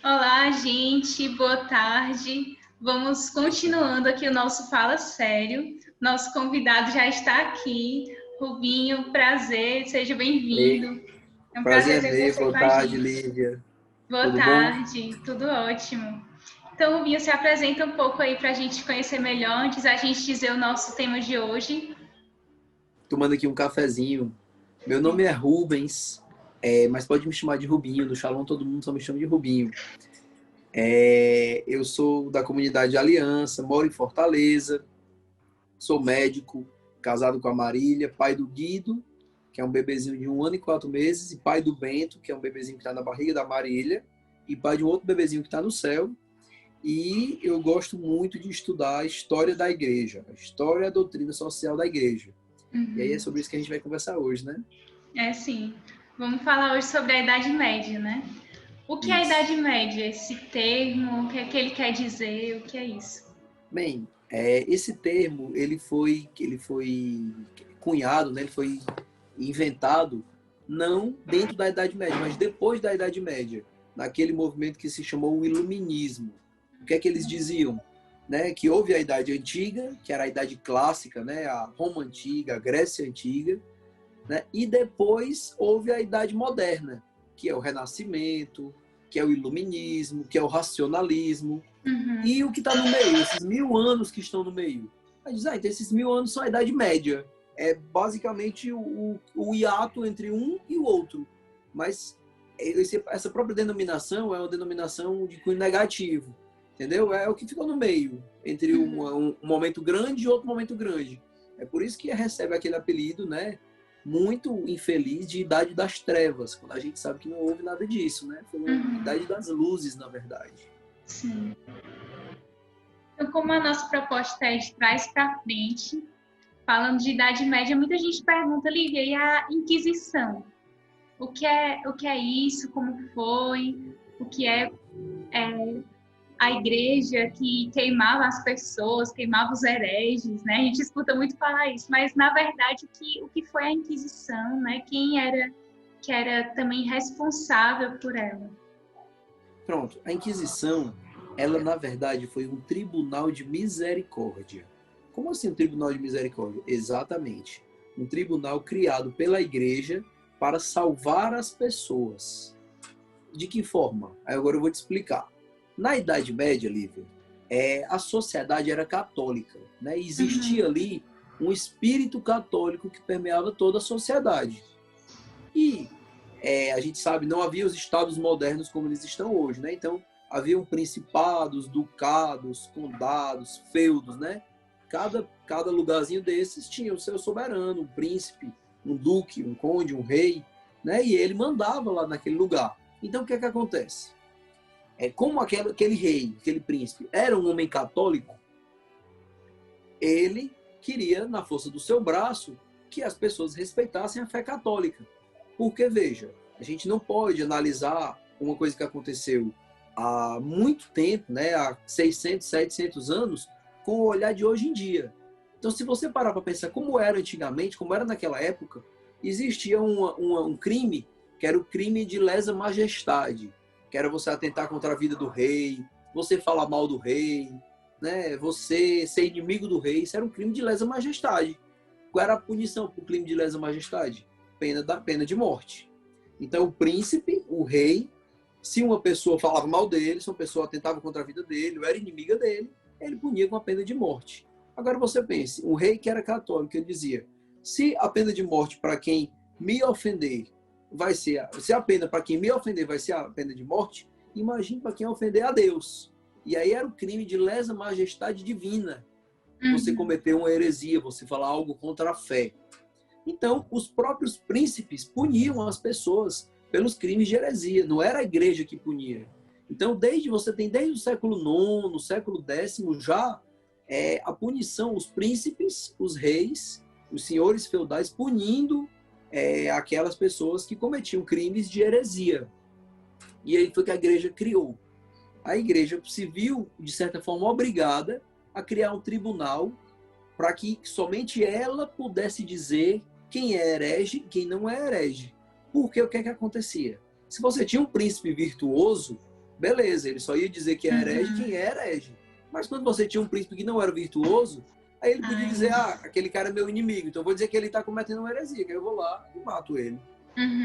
Olá, gente, boa tarde. Vamos continuando aqui o nosso Fala Sério. Nosso convidado já está aqui. Rubinho, prazer, seja Ei, bem-vindo. É um prazer prazer é ter meu, você boa com a tarde, gente. Lívia. Boa Tudo bom? tarde, tudo ótimo. Então, Rubinho, se apresenta um pouco aí para a gente conhecer melhor, antes da gente dizer o nosso tema de hoje. Tomando aqui um cafezinho. Meu nome é Rubens, mas pode me chamar de Rubinho. No Shalom todo mundo só me chama de Rubinho. Eu sou da comunidade Aliança, moro em Fortaleza, sou médico, casado com a Marília, pai do Guido, que é um bebezinho de 1 ano e 4 meses, e pai do Bento, que é um bebezinho que está na barriga da Marília, e pai de um outro bebezinho que está no céu. E eu gosto muito de estudar a história da igreja, a história e a doutrina social da igreja. E aí é sobre isso que a gente vai conversar hoje, né? É sim. Vamos falar hoje sobre a Idade Média, né? O que é a Isso. Idade Média? Esse termo, o que é que ele quer dizer? O que é isso? Bem, esse termo ele foi cunhado, né? Ele foi inventado não dentro da Idade Média, mas depois da Idade Média, naquele movimento que se chamou o Iluminismo. O que é que eles diziam? Né, que houve a Idade Antiga, que era a Idade Clássica, né, a Roma Antiga, a Grécia Antiga, né, e depois houve a Idade Moderna, que é o Renascimento, que é o Iluminismo, que é o Racionalismo, Uhum. e o que está no meio, esses 1000 anos que estão no meio. Aí diz, então esses 1000 anos são a Idade Média. É basicamente o hiato entre um e o outro. Mas essa própria denominação é uma denominação de cunho negativo. Entendeu? É o que ficou no meio, entre um momento grande e outro momento grande. É por isso que recebe aquele apelido, né? Muito infeliz de Idade das Trevas, quando a gente sabe que não houve nada disso, né? Foi uma Uhum. Idade das Luzes, na verdade. Sim. Então, como a nossa proposta é de trás para frente, falando de Idade Média, muita gente pergunta, Lívia, e a Inquisição? O que é isso? Como foi? O que é a igreja que queimava as pessoas, queimava os hereges, né? A gente escuta muito falar isso, mas na verdade o que foi a Inquisição, né? Quem era que era também responsável por ela? Pronto, a Inquisição, ela na verdade foi um tribunal de misericórdia. Como assim um tribunal de misericórdia? Exatamente. Um tribunal criado pela igreja para salvar as pessoas. De que forma? Aí agora eu vou te explicar. Na Idade Média, Lívia, a sociedade era católica, né? Existia Uhum. ali um espírito católico que permeava toda a sociedade. E a gente sabe, não havia os estados modernos como eles estão hoje, né? Então, haviam principados, ducados, condados, feudos, né? Cada lugarzinho desses tinha o seu soberano, um príncipe, um duque, um conde, um rei, né? E ele mandava lá naquele lugar. Então, o que é que acontece? Como aquele rei, aquele príncipe, era um homem católico, ele queria, na força do seu braço, que as pessoas respeitassem a fé católica. Porque, veja, a gente não pode analisar uma coisa que aconteceu há muito tempo, né, há 600, 700 anos, com o olhar de hoje em dia. Então, se você parar para pensar como era antigamente, como era naquela época, existia um crime que era o crime de lesa majestade, que era você atentar contra a vida do rei, você falar mal do rei, né, você ser inimigo do rei. Isso era um crime de lesa majestade. Qual era a punição para o crime de lesa majestade? Pena de morte. Então, o príncipe, o rei, se uma pessoa falava mal dele, se uma pessoa atentava contra a vida dele, ou era inimiga dele, ele punia com a pena de morte. Agora você pense, um rei que era católico, ele dizia, se a pena de morte para quem me ofender vai ser, se a pena para quem me ofender vai ser a pena de morte, imagine para quem ofender a Deus. E aí era o crime de lesa majestade divina. Você Uhum. cometer uma heresia, você falar algo contra a fé. Então, os próprios príncipes puniam as pessoas pelos crimes de heresia. Não era a igreja que punia. Então, você tem desde o século IX, século X, já a punição, os príncipes, os reis, os senhores feudais punindo aquelas pessoas que cometiam crimes de heresia. E aí foi que a igreja criou. A igreja se viu, de certa forma, obrigada a criar um tribunal para que somente ela pudesse dizer quem é herege e quem não é herege. Porque o que é que acontecia? Se você tinha um príncipe virtuoso, beleza, ele só ia dizer que é herege quem é herege. Mas quando você tinha um príncipe que não era virtuoso, aí ele podia dizer, aquele cara é meu inimigo, então eu vou dizer que ele está cometendo uma heresia, que eu vou lá e mato ele.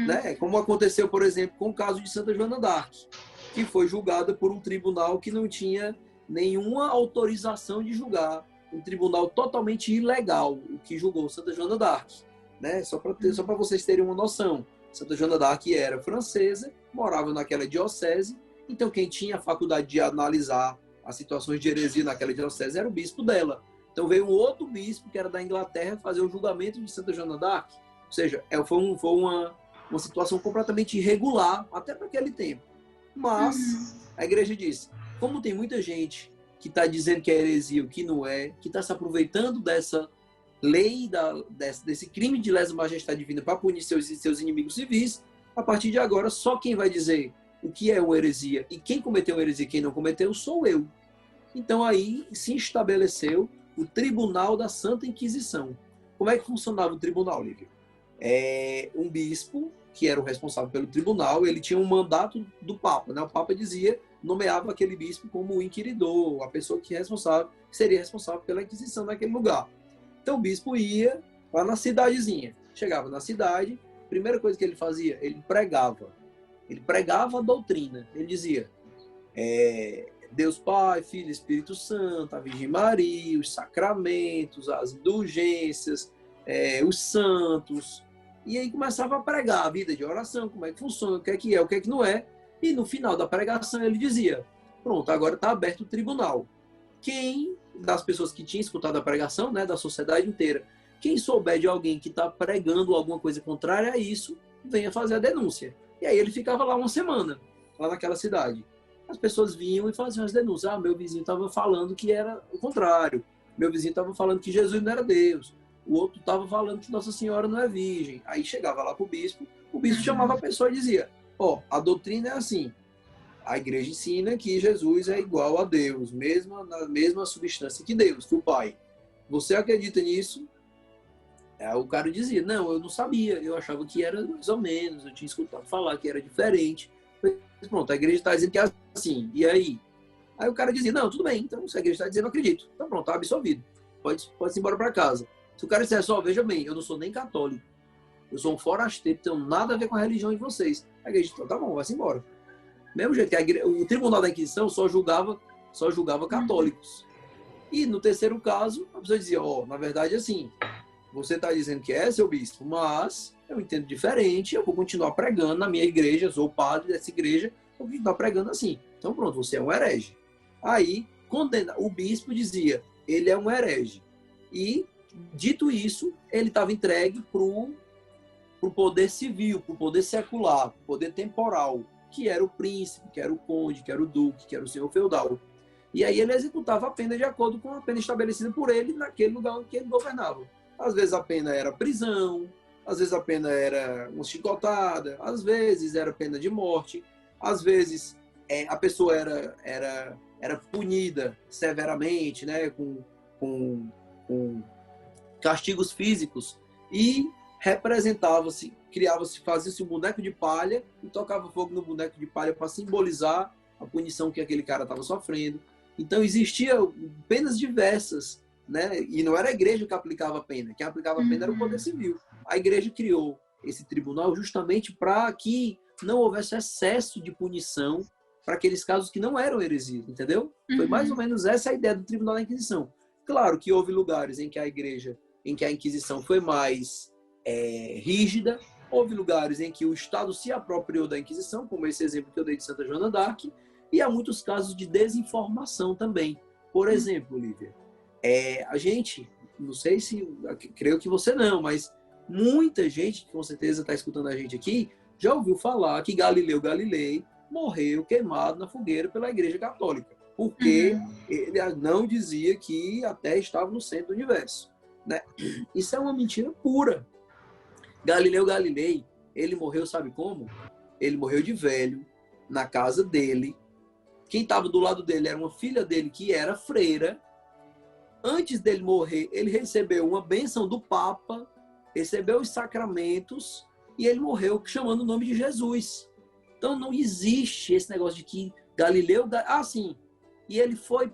Né? Como aconteceu, por exemplo, com o caso de Santa Joana d'Arc, que foi julgada por um tribunal que não tinha nenhuma autorização de julgar, um tribunal totalmente ilegal, o que julgou Santa Joana d'Arc. Né? Só para vocês terem uma noção, Santa Joana d'Arc era francesa, morava naquela diocese, então quem tinha a faculdade de analisar as situações de heresia naquela diocese era o bispo dela. Então veio um outro bispo, que era da Inglaterra, fazer o julgamento de Santa Joana d'Arc. Ou seja, foi uma situação completamente irregular, até para aquele tempo. Mas a igreja disse, como tem muita gente que está dizendo que é heresia, o que não é, que está se aproveitando dessa lei, desse crime de lesa majestade divina para punir seus inimigos civis, a partir de agora, só quem vai dizer o que é uma heresia e quem cometeu uma heresia e quem não cometeu sou eu. Então aí se estabeleceu o Tribunal da Santa Inquisição. Como é que funcionava o tribunal, Lívia? Um bispo, que era o responsável pelo tribunal, ele tinha um mandato do Papa, né? O Papa nomeava aquele bispo como o inquiridor, a pessoa que seria responsável pela Inquisição naquele lugar. Então o bispo ia lá na cidadezinha, chegava na cidade, primeira coisa que ele fazia, ele pregava a doutrina, ele dizia, Deus Pai, Filho e Espírito Santo, a Virgem Maria, os sacramentos, as indulgências, os santos. E aí começava a pregar a vida de oração, como é que funciona, o que é, o que é que não é. E no final da pregação ele dizia, pronto, agora está aberto o tribunal. Quem das pessoas que tinham escutado a pregação, né, da sociedade inteira, quem souber de alguém que está pregando alguma coisa contrária a isso, venha fazer a denúncia. E aí ele ficava lá uma semana, lá naquela cidade. As pessoas vinham e faziam as denúncias. Meu vizinho estava falando que era o contrário. Meu vizinho estava falando que Jesus não era Deus. O outro estava falando que Nossa Senhora não é virgem. Aí chegava lá para o bispo chamava a pessoa e dizia, a doutrina é assim, a igreja ensina que Jesus é igual a Deus, na mesma substância que Deus, que o Pai. Você acredita nisso? O cara dizia, não, eu não sabia, eu achava que era mais ou menos, eu tinha escutado falar que era diferente. Mas pronto, a igreja está dizendo que é assim, e aí? Aí o cara dizia, não, tudo bem, então se a igreja está dizendo, eu acredito. Então pronto, está absolvido, pode ir embora para casa. Se o cara disser só, veja bem, eu não sou nem católico, eu sou um forasteiro, não tenho nada a ver com a religião de vocês. A igreja, então tá bom, vai-se embora. Mesmo jeito que o Tribunal da Inquisição só julgava católicos. E no terceiro caso, a pessoa dizia, na verdade, assim, você está dizendo que é, seu bispo, mas eu entendo diferente, eu vou continuar pregando na minha igreja, eu sou o padre dessa igreja, vou continuar pregando assim. Então pronto, você é um herege. Aí, o bispo dizia, ele é um herege. E, dito isso, ele estava entregue para o poder civil, para o poder secular, para o poder temporal, que era o príncipe, que era o conde, que era o duque, que era o senhor feudal. E aí ele executava a pena de acordo com a pena estabelecida por ele naquele lugar em que ele governava. Às vezes a pena era prisão, às vezes a pena era uma chicotada, às vezes era pena de morte, às vezes a pessoa era punida severamente, né, com castigos físicos, e representava-se, fazia-se um boneco de palha e tocava fogo no boneco de palha para simbolizar a punição que aquele cara estava sofrendo. Então existiam penas diversas, né? E não era a igreja que aplicava a pena, quem aplicava a pena era o poder civil. A igreja criou esse tribunal justamente para que não houvesse excesso de punição para aqueles casos que não eram heresias, entendeu? Foi mais ou menos essa a ideia do Tribunal da Inquisição. Claro que houve lugares em que a Inquisição foi mais rígida, houve lugares em que o Estado se apropriou da Inquisição, como esse exemplo que eu dei de Santa Joana d'Arc, e há muitos casos de desinformação também. Por exemplo, Lívia, a gente, não sei se, creio que você não, mas muita gente, que com certeza está escutando a gente aqui, já ouviu falar que Galileu Galilei morreu queimado na fogueira pela Igreja Católica, porque ele não dizia que a Terra estava no centro do universo. Né? Isso é uma mentira pura. Galileu Galilei, ele morreu, sabe como? Ele morreu de velho, na casa dele. Quem estava do lado dele era uma filha dele que era freira. Antes dele morrer, ele recebeu uma bênção do Papa, recebeu os sacramentos e ele morreu chamando o nome de Jesus. Então não existe esse negócio de que Galileu, sim. E ele foi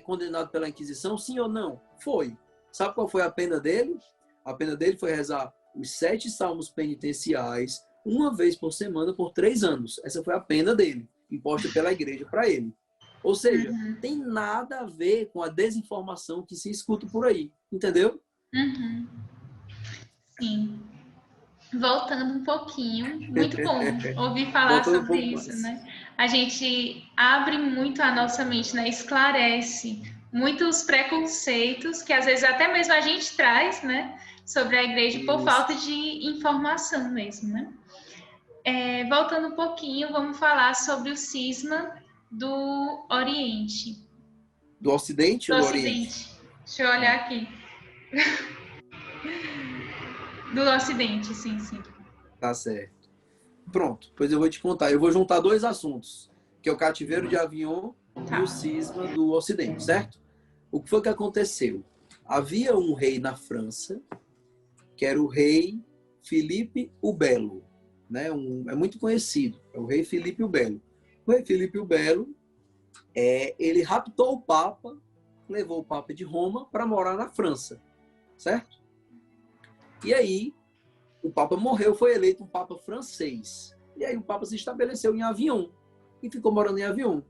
condenado pela Inquisição, sim ou não? Foi. Sabe qual foi a pena dele? A pena dele foi rezar os 7 salmos penitenciais uma vez por semana por 3 anos. Essa foi a pena dele, imposta pela igreja para ele. Ou seja, tem nada a ver com a desinformação que se escuta por aí. Entendeu? Sim. Voltando um pouquinho, muito bom ouvir falar Voltando um sobre pouco isso, mais. né? A gente abre muito a nossa mente, né? Esclarece muitos preconceitos que às vezes até mesmo a gente traz, né? Sobre a igreja por Isso. falta de informação mesmo, né? Voltando um pouquinho, vamos falar sobre o cisma do Oriente. Do Ocidente Do ou do Oriente? Ocidente. Deixa eu olhar aqui. Do Ocidente, sim, sim. Tá certo. Pronto, pois eu vou te contar. Eu vou juntar 2 assuntos, que é o cativeiro de Avignon e o cisma do Ocidente, certo? O que foi que aconteceu? Havia um rei na França, que era o rei Filipe o Belo, né? É muito conhecido, é o rei Filipe o Belo. O rei Filipe o Belo, ele raptou o Papa, levou o Papa de Roma para morar na França, certo? E aí, o Papa morreu, foi eleito um Papa francês. E aí o Papa se estabeleceu em Avignon e ficou morando em Avignon.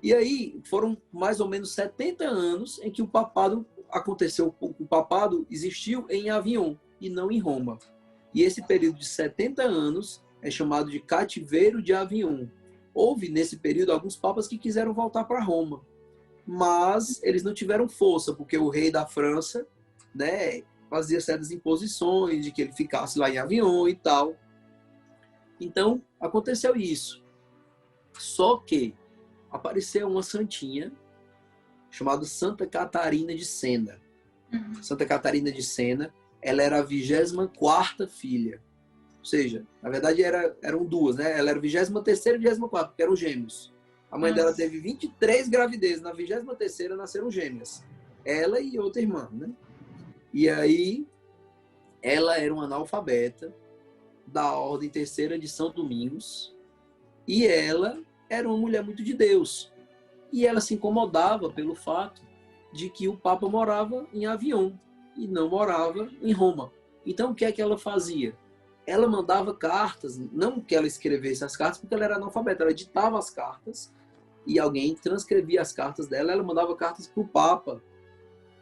E aí foram mais ou menos 70 anos em que o papado aconteceu, o papado existiu em Avignon e não em Roma. E esse período de 70 anos é chamado de cativeiro de Avignon. Houve nesse período alguns papas que quiseram voltar para Roma, mas eles não tiveram força, porque o rei da França, né, fazia certas imposições de que ele ficasse lá em Avignon e tal. Então, aconteceu isso. Só que apareceu uma santinha chamada Santa Catarina de Sena. Santa Catarina de Sena, ela era a 24ª filha. Ou seja, na verdade eram 2, né? Ela era a 23ª e 24ª, porque eram gêmeos. A mãe dela teve 23 gravidezes, na 23ª nasceram gêmeas. Ela e outra irmã, né? E aí, ela era uma analfabeta da Ordem Terceira de São Domingos e ela era uma mulher muito de Deus. E ela se incomodava pelo fato de que o Papa morava em Avignon e não morava em Roma. Então, o que é que ela fazia? Ela mandava cartas, não que ela escrevesse as cartas, porque ela era analfabeta, ela ditava as cartas e alguém transcrevia as cartas dela, ela mandava cartas para o Papa,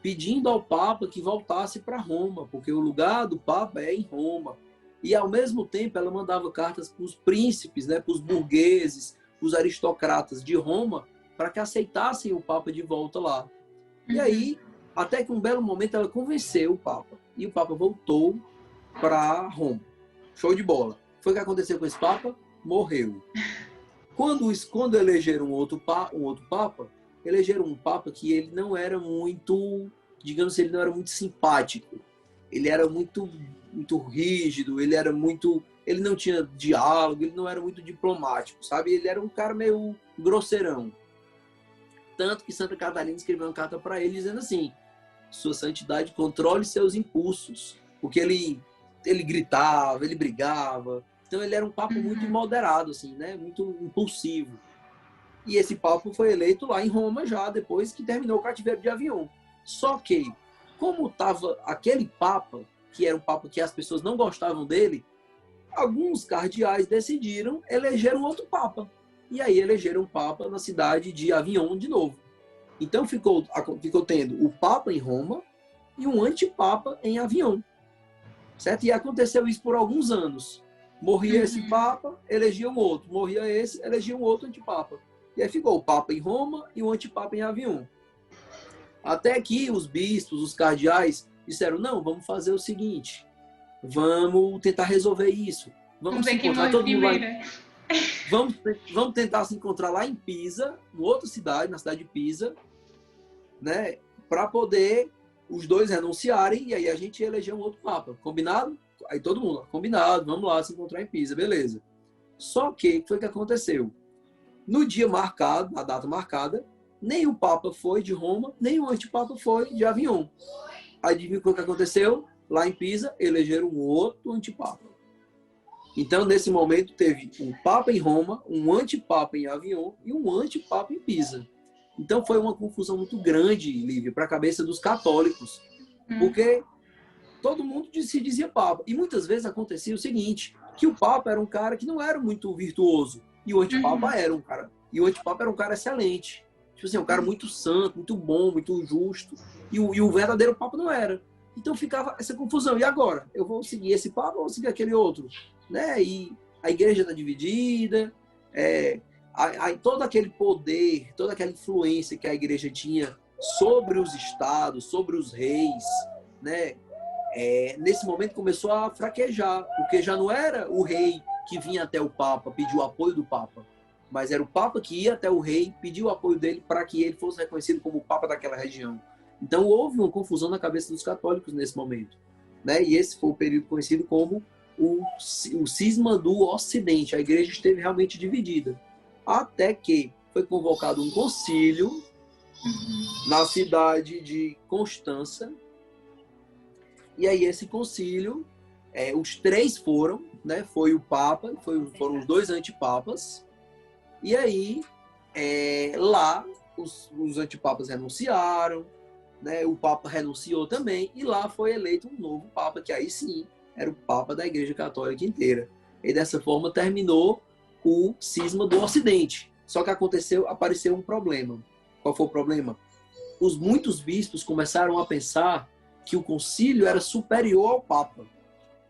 pedindo ao Papa que voltasse para Roma, porque o lugar do Papa é em Roma. E, ao mesmo tempo, ela mandava cartas para os príncipes, né, para os burgueses, para os aristocratas de Roma, para que aceitassem o Papa de volta lá. E aí, até que um belo momento, ela convenceu o Papa. E o Papa voltou para Roma. Show de bola. Foi o que aconteceu com esse Papa? Morreu. Quando elegeram um outro Papa, elegeram um Papa que ele não era muito, digamos assim, ele não era muito simpático. Ele era muito rígido, ele não tinha diálogo, ele não era muito diplomático, sabe? Ele era um cara meio grosseirão. Tanto que Santa Catarina escreveu uma carta para ele dizendo assim: Sua Santidade, controle seus impulsos. Porque ele gritava, ele brigava. Então ele era um Papa muito imoderado, assim, né? Muito impulsivo. E esse Papa foi eleito lá em Roma já, depois que terminou o cativeiro de Avignon. Só que, como estava aquele Papa, que era um Papa que as pessoas não gostavam dele, alguns cardeais decidiram eleger um outro Papa. E aí elegeram um Papa na cidade de Avignon de novo. Então ficou tendo o Papa em Roma e um antipapa em Avignon. Certo? E aconteceu isso por alguns anos. Morria esse Papa, elegia um outro. Morria esse, elegia um outro antipapa. E aí ficou o Papa em Roma e o antipapa em Avignon. Até que os bispos, os cardeais, disseram: não, vamos fazer o seguinte, vamos tentar resolver isso. Vamos se encontrar todo mundo lá. Vamos tentar se encontrar lá em Pisa, em outra cidade, na cidade de Pisa, né, para poder os dois renunciarem e aí a gente eleger um outro Papa. Combinado? Aí todo mundo, combinado, vamos lá se encontrar em Pisa, beleza. Só que o que foi que aconteceu? No dia marcado, na data marcada, nem o Papa foi de Roma, nem o antipapa foi de Avignon. Adivinha o que aconteceu? Lá em Pisa, elegeram um outro antipapa. Então, nesse momento, teve um Papa em Roma, um antipapa em Avignon e um antipapa em Pisa. Então, foi uma confusão muito grande, Lívia, para a cabeça dos católicos, porque todo mundo se dizia Papa. E muitas vezes acontecia o seguinte, que o Papa era um cara que não era muito virtuoso, e o antipapa era um cara, e o antipapa era um cara excelente. Tipo assim, um cara muito santo, muito bom, muito justo, e o verdadeiro Papa não era. Então ficava essa confusão. E agora? Eu vou seguir esse Papa ou vou seguir aquele outro? Né? E a igreja está dividida, todo aquele poder, toda aquela influência que a igreja tinha sobre os estados, sobre os reis, né? Nesse momento começou a fraquejar, porque já não era o rei que vinha até o Papa, pedir o apoio do Papa, mas era o Papa que ia até o rei, pedir o apoio dele para que ele fosse reconhecido como o Papa daquela região. Então houve uma confusão na cabeça dos católicos nesse momento, né? E esse foi o período conhecido como o cisma do Ocidente. A igreja esteve realmente dividida, até que foi convocado um concílio na cidade de Constança. E aí esse concílio, os três foram, né? Foi o Papa, foram os dois antipapas. E aí lá os antipapas renunciaram, né? O Papa renunciou também, e lá foi eleito um novo Papa, que aí sim era o Papa da Igreja Católica inteira. E dessa forma terminou o cisma do Ocidente. Só que apareceu um problema. Qual foi o problema? Muitos bispos começaram a pensar que o concílio era superior ao Papa.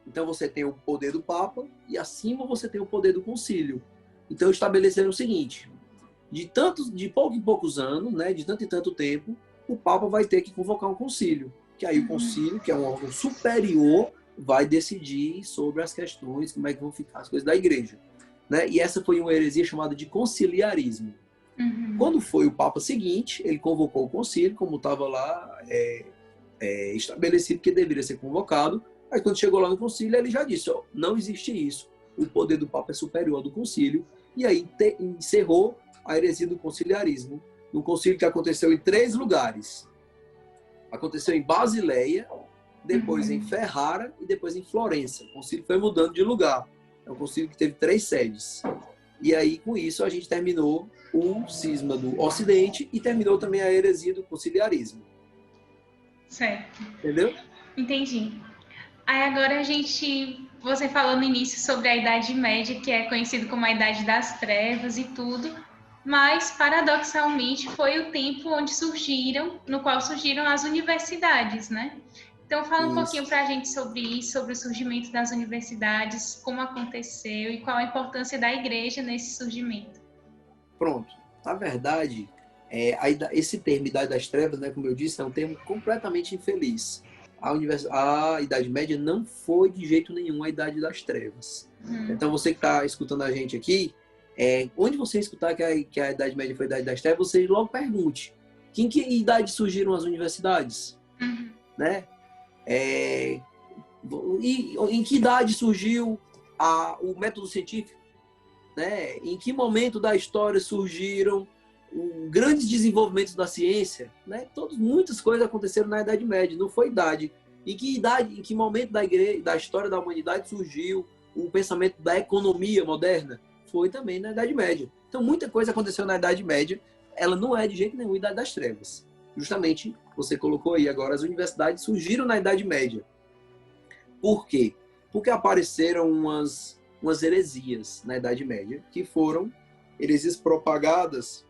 Então você tem o poder do Papa e acima você tem o poder do concílio. Então estabeleceram o seguinte: de pouco em poucos anos, né, de tanto em tanto tempo, o Papa vai ter que convocar um concílio. Que aí o concílio, que é um órgão superior, vai decidir sobre as questões, como é que vão ficar as coisas da igreja. Né? E essa foi uma heresia chamada de conciliarismo. Quando foi o Papa seguinte, ele convocou o concílio, como estava lá estabelecido que deveria ser convocado. Aí quando chegou lá no concílio, ele já disse, não existe isso. O poder do Papa é superior ao do concílio. E aí encerrou a heresia do conciliarismo. No concílio que aconteceu em 3 lugares. Aconteceu em Basileia, depois em Ferrara e depois em Florença. O concílio foi mudando de lugar. É um concílio que teve 3 sedes. E aí, com isso, a gente terminou o cisma do Ocidente e terminou também a heresia do conciliarismo. Certo. Entendeu? Entendi. Aí agora você falou no início sobre a Idade Média, que é conhecido como a Idade das Trevas e tudo, mas paradoxalmente foi o tempo no qual surgiram as universidades, né? Então fala um pouquinho para a gente sobre isso, sobre o surgimento das universidades, como aconteceu e qual a importância da igreja nesse surgimento. Pronto. Na verdade, esse termo Idade das Trevas, né, como eu disse, é um termo completamente infeliz. A Idade Média não foi de jeito nenhum a Idade das Trevas. Então você que está escutando a gente aqui, onde você escutar que a Idade Média foi a Idade das Trevas, você logo pergunte: em que idade surgiram as universidades? Né? E em que idade surgiu o método científico? Né? Em que momento da história surgiram grandes desenvolvimentos da ciência? Né? Muitas coisas aconteceram na Idade Média, não foi idade. Em que momento da história da humanidade surgiu o pensamento da economia moderna? Foi também na Idade Média. Então, muita coisa aconteceu na Idade Média. Ela não é de jeito nenhum a Idade das Trevas. Justamente, você colocou aí agora, as universidades surgiram na Idade Média. Por quê? Porque apareceram umas heresias na Idade Média, que foram heresias propagadas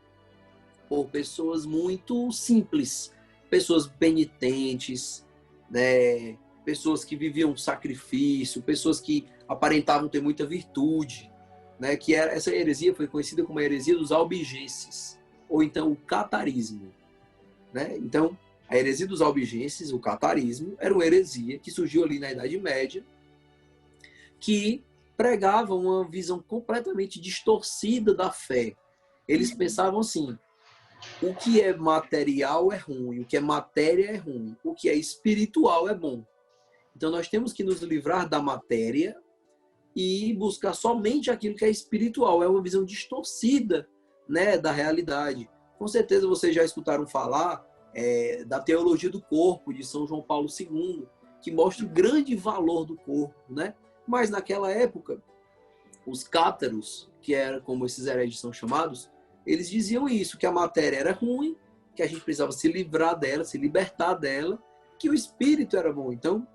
por pessoas muito simples, pessoas penitentes, né? Pessoas que viviam sacrifício, pessoas que aparentavam ter muita virtude, né? Essa heresia foi conhecida como a heresia dos albigenses, ou então o catarismo. Né? Então, a heresia dos albigenses, o catarismo, era uma heresia que surgiu ali na Idade Média, que pregava uma visão completamente distorcida da fé. Eles pensavam assim: o que é material é ruim, o que é matéria é ruim, o que é espiritual é bom. Então nós temos que nos livrar da matéria e buscar somente aquilo que é espiritual. É uma visão distorcida, né, da realidade. Com certeza vocês já escutaram falar da teologia do corpo de São João Paulo II, que mostra o grande valor do corpo, né? Mas naquela época Os cátaros, que era como esses hereges são chamados, eles diziam isso, que a matéria era ruim, que a gente precisava se livrar dela, se libertar dela, que o espírito era bom. Então,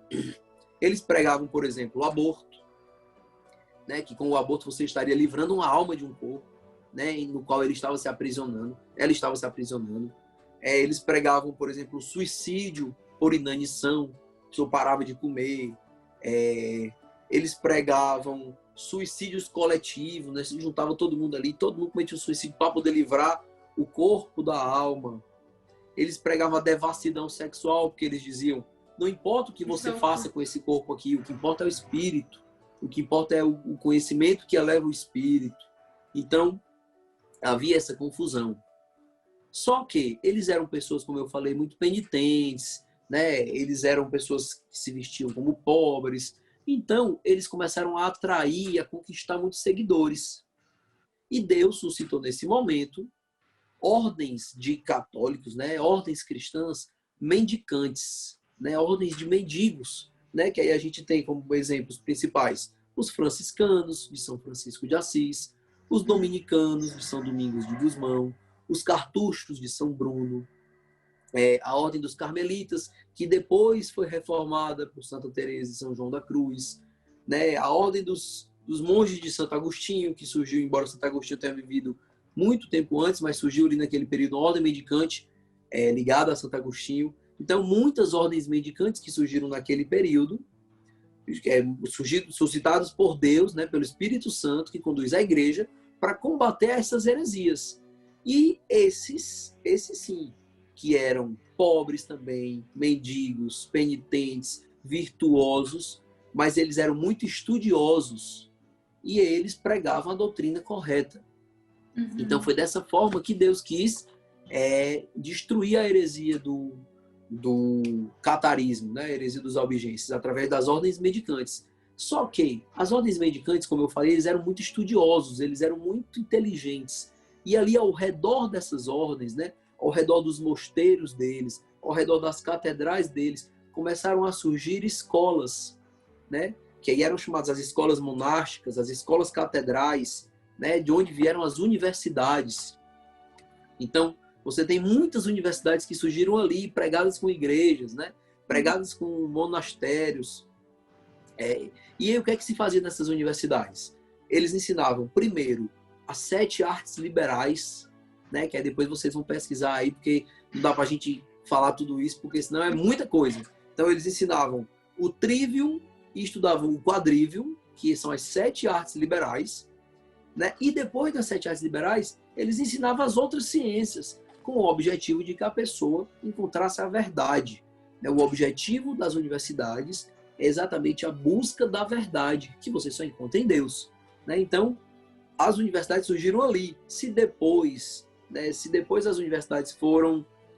eles pregavam, por exemplo, o aborto, né? Que com o aborto você estaria livrando uma alma de um corpo, né? No qual ele estava se aprisionando, ela estava se aprisionando. Eles pregavam, por exemplo, o suicídio por inanição, a pessoa parava de comer. Eles pregavam suicídios coletivos, né? Se juntava todo mundo ali, todo mundo cometia o suicídio para poder livrar o corpo da alma. Eles pregavam a devassidão sexual, porque eles diziam, não importa o que você faça com esse corpo aqui, o que importa é o espírito, o que importa é o conhecimento que eleva o espírito. Então, havia essa confusão. Só que eles eram pessoas, como eu falei, muito penitentes, né? Eles eram pessoas que se vestiam como pobres. Então, eles começaram a atrair, a conquistar muitos seguidores. E Deus suscitou nesse momento ordens de católicos, né? Ordens cristãs mendicantes, né? Ordens de mendigos, né? Que aí a gente tem como exemplos principais os franciscanos de São Francisco de Assis, os dominicanos de São Domingos de Gusmão, os cartuchos de São Bruno, a Ordem dos Carmelitas, que depois foi reformada por Santa Teresa de São João da Cruz, né? A Ordem dos Monges de Santo Agostinho, que surgiu, embora Santo Agostinho tenha vivido muito tempo antes, mas surgiu ali naquele período, a Ordem Mendicante, ligada a Santo Agostinho. Então, muitas ordens mendicantes que surgiram naquele período, suscitados por Deus, né, pelo Espírito Santo, que conduz a igreja, para combater essas heresias. E esses sim, que eram pobres também, mendigos, penitentes, virtuosos, mas eles eram muito estudiosos e eles pregavam a doutrina correta. Uhum. Então foi dessa forma que Deus quis destruir a heresia do catarismo, né? A heresia dos albigenses, através das ordens mendicantes. Só que as ordens mendicantes, como eu falei, eles eram muito estudiosos, eles eram muito inteligentes. E ali ao redor dessas ordens, né? Ao redor dos mosteiros deles, ao redor das catedrais deles, começaram a surgir escolas, né? Que aí eram chamadas as escolas monásticas, as escolas catedrais, né? De onde vieram as universidades. Então, você tem muitas universidades que surgiram ali, pregadas com igrejas, né? Pregadas com monastérios. E aí, o que é que se fazia nessas universidades? Eles ensinavam, primeiro, as 7 artes liberais, né? Que aí depois vocês vão pesquisar aí, porque não dá pra gente falar tudo isso, porque senão é muita coisa. Então, eles ensinavam o trivium e estudavam o quadrivium, que são as 7 artes liberais, né? E depois das 7 artes liberais, eles ensinavam as outras ciências, com o objetivo de que a pessoa encontrasse a verdade. O objetivo das universidades é exatamente a busca da verdade, que você só encontra em Deus. Então, as universidades surgiram ali. Se depois as universidades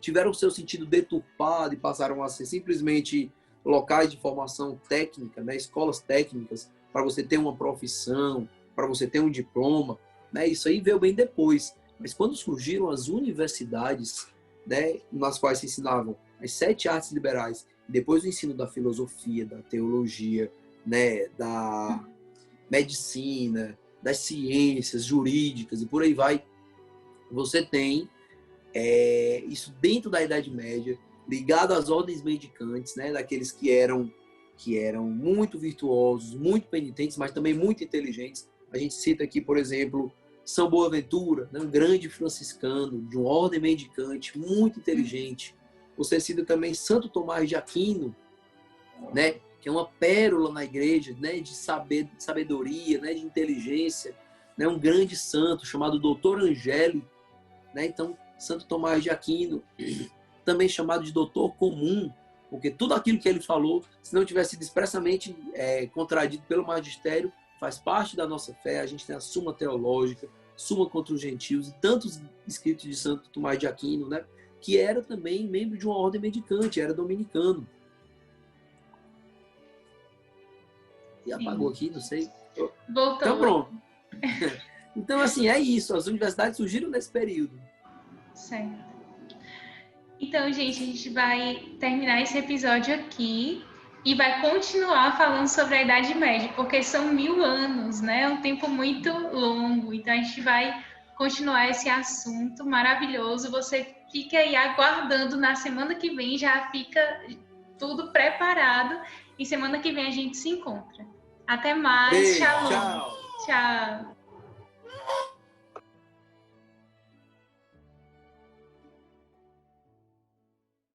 tiveram o seu sentido deturpado e passaram a ser simplesmente locais de formação técnica, né? Escolas técnicas, para você ter uma profissão, para você ter um diploma, né? Isso aí veio bem depois. Mas quando surgiram as universidades, né, nas quais se ensinavam as 7 artes liberais, depois o ensino da filosofia, da teologia, né, da medicina, das ciências jurídicas e por aí vai, você tem isso dentro da Idade Média, ligado às ordens mendicantes, né, daqueles que eram muito virtuosos, muito penitentes, mas também muito inteligentes. A gente cita aqui, por exemplo, São Boaventura, né, um grande franciscano, de uma ordem mendicante, muito inteligente. Você cita também Santo Tomás de Aquino, né, que é uma pérola na igreja, né, de sabedoria, né, de inteligência, né, um grande santo chamado Doutor Angélico, né? Então, Santo Tomás de Aquino, também chamado de Doutor Comum, porque tudo aquilo que ele falou, se não tivesse sido expressamente contradito pelo magistério, faz parte da nossa fé. A gente tem a Suma Teológica, Suma contra os Gentios e tantos escritos de Santo Tomás de Aquino, né? Que era também membro de uma ordem mendicante, era dominicano. E apagou aqui, não sei. Voltou. Então, pronto. Então, assim, é isso. As universidades surgiram nesse período. Certo. Então, gente, a gente vai terminar esse episódio aqui. E vai continuar falando sobre a Idade Média, porque são 1000 anos, né? É um tempo muito longo. Então, a gente vai continuar esse assunto maravilhoso. Você fica aí aguardando na semana que vem, já fica tudo preparado. E semana que vem a gente se encontra. Até mais. Beijo, Shalom. tchau. Tchau.